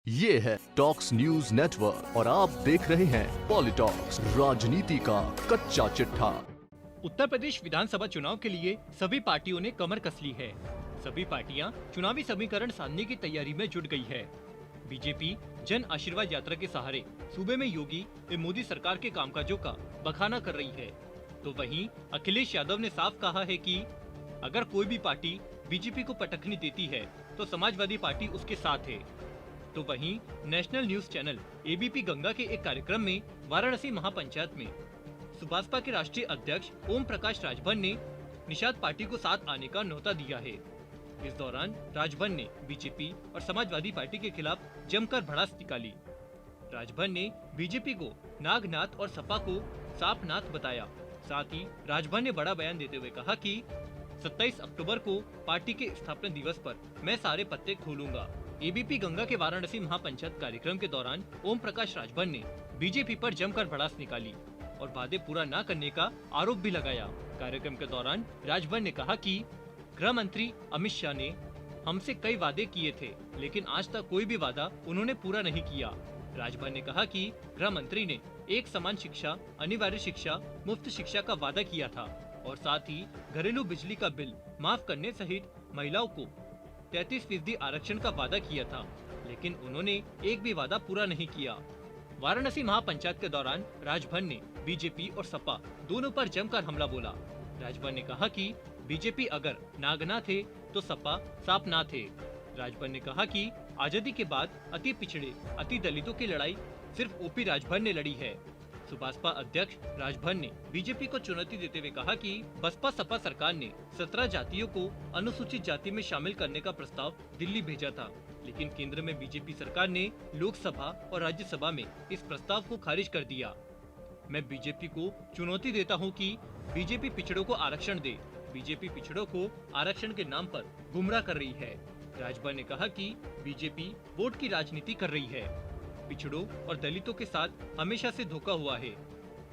ये है talks news network और आप देख रहे हैं पॉलिटॉक्स, राजनीति का कच्चा चिट्ठा। उत्तर प्रदेश विधानसभा चुनाव के लिए सभी पार्टियों ने कमर कस ली है। सभी पार्टियां चुनावी समीकरण साधने की तैयारी में जुट गई है। बीजेपी जन आशीर्वाद यात्रा के सहारे सूबे में योगी एवं मोदी सरकार के कामकाजों का बखाना कर रही है, तो वहीं अखिलेश यादव ने साफ कहा है कि अगर कोई भी पार्टी बीजेपी को पटखनी देती है तो समाजवादी पार्टी उसके साथ है। तो वहीं national news channel ABP Ganga के एक कार्यक्रम में वाराणसी महापंचायत में सुभाषपा के राष्ट्रीय अध्यक्ष ओम प्रकाश राजभर ने निषाद पार्टी को साथ आने का न्योता दिया है। इस दौरान राजभर ने बीजेपी और समाजवादी पार्टी के खिलाफ जमकर भड़ास निकाली। राजभर ने बीजेपी को नागनाथ और सपा को सांपनाथ बताया। साथ ही राजभर ने बड़ा बयान देते हुए कहा कि 27 अक्टूबर को पार्टी के स्थापना दिवस पर मैं सारे पत्ते खोलूंगा। एबीपी गंगा के वाराणसी महापंचायत कार्यक्रम के दौरान ओम प्रकाश राजभर ने बीजेपी पर जमकर भड़ास निकाली और वादे पूरा न करने का आरोप भी लगाया। कार्यक्रम के दौरान राजभर ने कहा कि गृह मंत्री अमित शाह ने हमसे कई वादे किए थे, लेकिन आज तक कोई भी वादा उन्होंने पूरा नहीं किया। राजभर ने कहा कि गृह मंत्री ने एक समान शिक्षा, अनिवार्य शिक्षा, मुफ्त शिक्षा का वादा किया था और साथ ही घरेलू बिजली का बिल माफ करने सहित महिलाओं को 33% आरक्षण का वादा किया था, लेकिन उन्होंने एक भी वादा पूरा नहीं किया। वाराणसी महापंचायत के दौरान राजभर ने बीजेपी और सपा दोनों पर जमकर हमला बोला। राजभर ने कहा कि बीजेपी अगर नागनाथ है तो सपा सांपनाथ है। राजभर ने कहा कि आजादी के बाद अति पिछड़े, अति दलितों की लड़ाई सिर्फ ओपी राजभर ने लड़ी है। सुभाषपा अध्यक्ष राजभर ने बीजेपी को चुनौती देते हुए कहा कि बसपा सपा सरकार ने 17 जातियों को अनुसूचित जाति में शामिल करने का प्रस्ताव दिल्ली भेजा था, लेकिन केंद्र में बीजेपी सरकार ने लोकसभा और राज्यसभा में इस प्रस्ताव को खारिज कर दिया। मैं बीजेपी को चुनौती देता हूं कि बीजेपी पिछड़ों को आरक्षण दे। बीजेपी पिछड़ों को आरक्षण के नाम पर गुमराह कर रही है। राजभर ने कहा कि बीजेपी वोट की राजनीति कर रही है। पिछड़ों और दलितों के साथ हमेशा से धोखा हुआ है।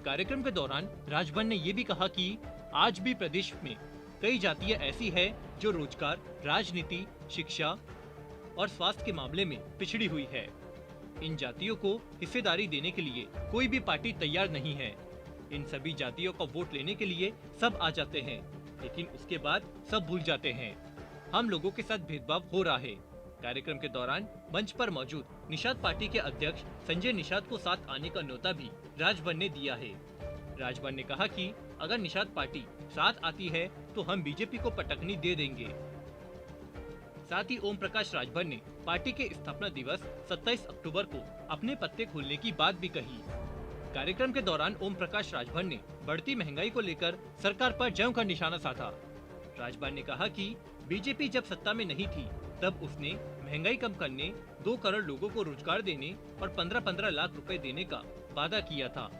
कार्यक्रम के दौरान राजभर ने ये भी कहा कि आज भी प्रदेश में कई जातियां ऐसी है जो रोजगार, राजनीति, शिक्षा और स्वास्थ्य के मामले में पिछड़ी हुई है। इन जातियों को हिस्सेदारी देने के लिए कोई भी पार्टी तैयार नहीं है। इन सभी जातियों का वोट लेने के लिए सब आ जाते हैं, लेकिन उसके बाद सब भूल जाते हैं। हम लोगों के साथ भेदभाव हो रहा है। कार्यक्रम के दौरान मंच पर मौजूद निषाद पार्टी के अध्यक्ष संजय निषाद को साथ आने का न्योता भी राजभर ने दिया है। राजभर ने कहा कि अगर निषाद पार्टी साथ आती है तो हम बीजेपी को पटखनी दे देंगे। साथ ही ओम प्रकाश राजभर ने पार्टी के स्थापना दिवस 27 अक्टूबर को अपने पत्ते खोलने की बात भी कही। कार्यक्रम के दौरान ओम प्रकाश राजभर ने बढ़ती महंगाई को लेकर सरकार पर जमकर निशाना साधा। राजभर ने कहा कि बीजेपी जब सत्ता में नहीं थी तब उसने महंगाई कम करने, 2 करोड़ लोगों को रोजगार देने और 15-15 लाख रुपए देने का वादा किया था,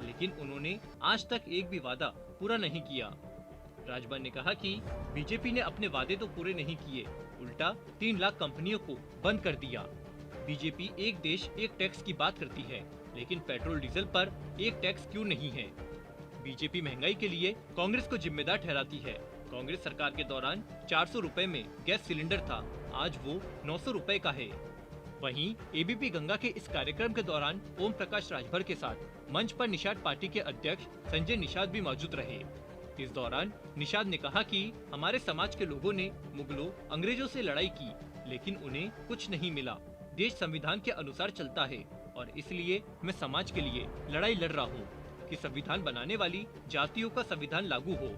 लेकिन उन्होंने आज तक एक भी वादा पूरा नहीं किया। राजभर ने कहा कि बीजेपी ने अपने वादे तो पूरे नहीं किए, उल्टा 3 लाख कंपनियों को बंद कर दिया। बीजेपी एक देश एक टैक्स की बात करती है, लेकिन पेट्रोल डीजल पर एक टैक्स क्यों नहीं है? बीजेपी महंगाई के लिए कांग्रेस को जिम्मेदार ठहराती है। कांग्रेस सरकार के दौरान 400 रुपए में गैस सिलेंडर था, आज वो 900 रुपए का है। वहीं एबीपी गंगा के इस कार्यक्रम के दौरान ओम प्रकाश राजभर के साथ मंच पर निषाद पार्टी के अध्यक्ष संजय निषाद भी मौजूद रहे। इस दौरान निषाद ने कहा कि हमारे समाज के लोगों ने मुगलों, अंग्रेजों से लड़ाई की, लेकिन उन्हें कुछ नहीं मिला। देश संविधान के अनुसार चलता है और इसलिए मैं समाज के लिए लड़ाई लड़ रहा हूँ कि संविधान बनाने वाली जातियों का संविधान लागू हो।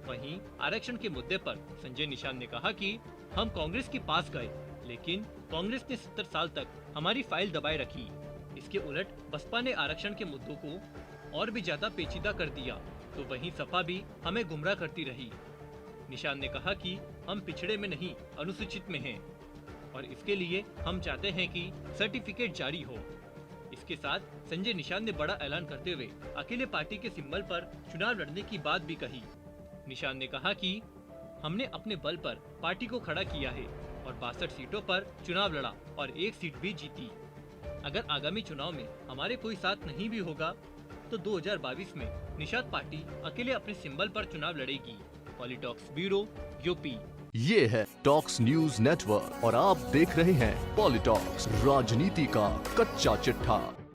वहीं आरक्षण के मुद्दे पर संजय निषाद ने कहा कि हम कांग्रेस के पास गए, लेकिन कांग्रेस ने 70 साल तक हमारी फाइल दबाए रखी। इसके उलट बसपा ने आरक्षण के मुद्दों को और भी ज्यादा पेचीदा कर दिया, तो वहीं सपा भी हमें गुमराह करती रही। निषाद ने कहा कि हम पिछड़े में नहीं, अनुसूचित में हैं और इसके लिए हम चाहते हैं कि सर्टिफिकेट जारी हो। इसके साथ संजय निषाद ने बड़ा ऐलान करते हुए अकेले पार्टी के सिंबल पर चुनाव लड़ने की बात भी कही। निषाद ने कहा कि हमने अपने बल पर पार्टी को खड़ा किया है और 62 सीटों पर चुनाव लड़ा और 1 सीट भी जीती। अगर आगामी चुनाव में हमारे कोई साथ नहीं भी होगा तो 2022 में निषाद पार्टी अकेले अपने सिंबल पर चुनाव लड़ेगी। PoliTalks bureau, UP. ये है टॉक्स न्यूज नेटवर्क और आप देख रहे हैं पॉलिटॉक्स, राजनीति का कच्चा चिट्ठा।